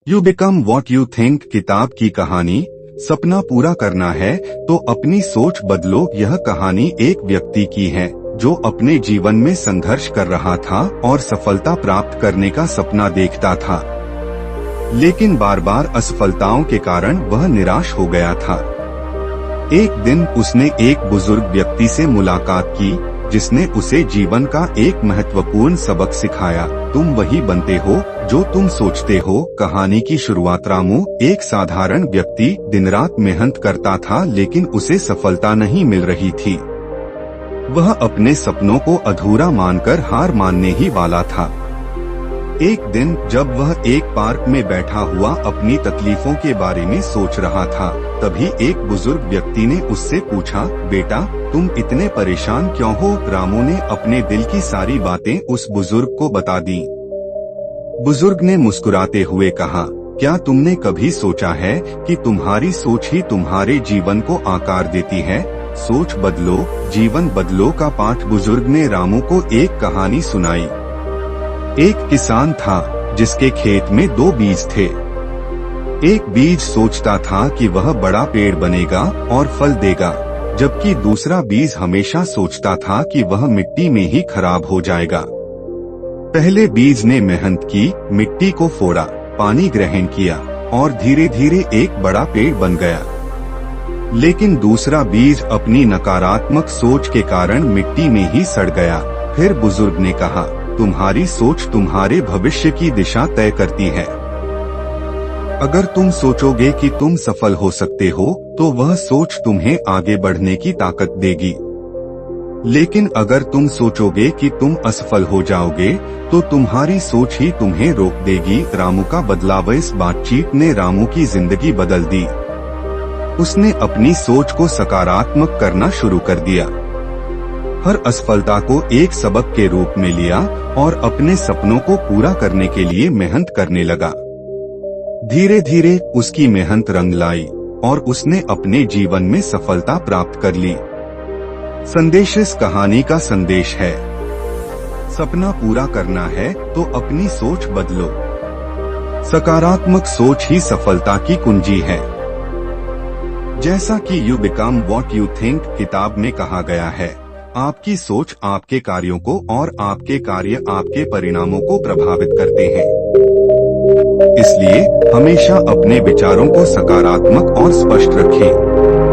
You become what you think किताब की कहानी। सपना पूरा करना है तो अपनी सोच बदलो। यह कहानी एक व्यक्ति की है जो अपने जीवन में संघर्ष कर रहा था और सफलता प्राप्त करने का सपना देखता था, लेकिन बार बार असफलताओं के कारण वह निराश हो गया था। एक दिन उसने एक बुजुर्ग व्यक्ति से मुलाकात की जिसने उसे जीवन का एक महत्वपूर्ण सबक सिखाया। तुम वही बनते हो जो तुम सोचते हो। कहानी की शुरुआत रामू, एक साधारण व्यक्ति, दिन रात मेहनत करता था लेकिन उसे सफलता नहीं मिल रही थी। वह अपने सपनों को अधूरा मानकर हार मानने ही वाला था। एक दिन जब वह एक पार्क में बैठा हुआ अपनी तकलीफों के बारे में सोच रहा था, तभी एक बुजुर्ग व्यक्ति ने उससे पूछा, बेटा तुम इतने परेशान क्यों हो? रामू ने अपने दिल की सारी बातें उस बुजुर्ग को बता दी। बुजुर्ग ने मुस्कुराते हुए कहा, क्या तुमने कभी सोचा है कि तुम्हारी सोच ही तुम्हारे जीवन को आकार देती है? सोच बदलो, जीवन बदलो का पाठ। बुजुर्ग ने रामू को एक कहानी सुनाई। एक किसान था जिसके खेत में 2 बीज थे। एक बीज सोचता था कि वह बड़ा पेड़ बनेगा और फल देगा, जबकि दूसरा बीज हमेशा सोचता था कि वह मिट्टी में ही खराब हो जाएगा। पहले बीज ने मेहनत की, मिट्टी को फोड़ा, पानी ग्रहण किया और धीरे धीरे एक बड़ा पेड़ बन गया। लेकिन दूसरा बीज अपनी नकारात्मक सोच के कारण मिट्टी में ही सड़ गया। फिर बुजुर्ग ने कहा, तुम्हारी सोच तुम्हारे भविष्य की दिशा तय करती है। अगर तुम सोचोगे कि तुम सफल हो सकते हो तो वह सोच तुम्हें आगे बढ़ने की ताकत देगी, लेकिन अगर तुम सोचोगे कि तुम असफल हो जाओगे तो तुम्हारी सोच ही तुम्हें रोक देगी। रामू का बदलाव। इस बातचीत ने रामू की जिंदगी बदल दी। उसने अपनी सोच को सकारात्मक करना शुरू कर दिया, हर असफलता को एक सबक के रूप में लिया और अपने सपनों को पूरा करने के लिए मेहनत करने लगा। धीरे धीरे उसकी मेहनत रंग लाई और उसने अपने जीवन में सफलता प्राप्त कर ली। संदेश। इस कहानी का संदेश है, सपना पूरा करना है तो अपनी सोच बदलो। सकारात्मक सोच ही सफलता की कुंजी है। जैसा कि you become what you think किताब में कहा गया है, आपकी सोच आपके कार्यों को और आपके कार्य आपके परिणामों को प्रभावित करते हैं। इसलिए हमेशा अपने विचारों को सकारात्मक और स्पष्ट रखें।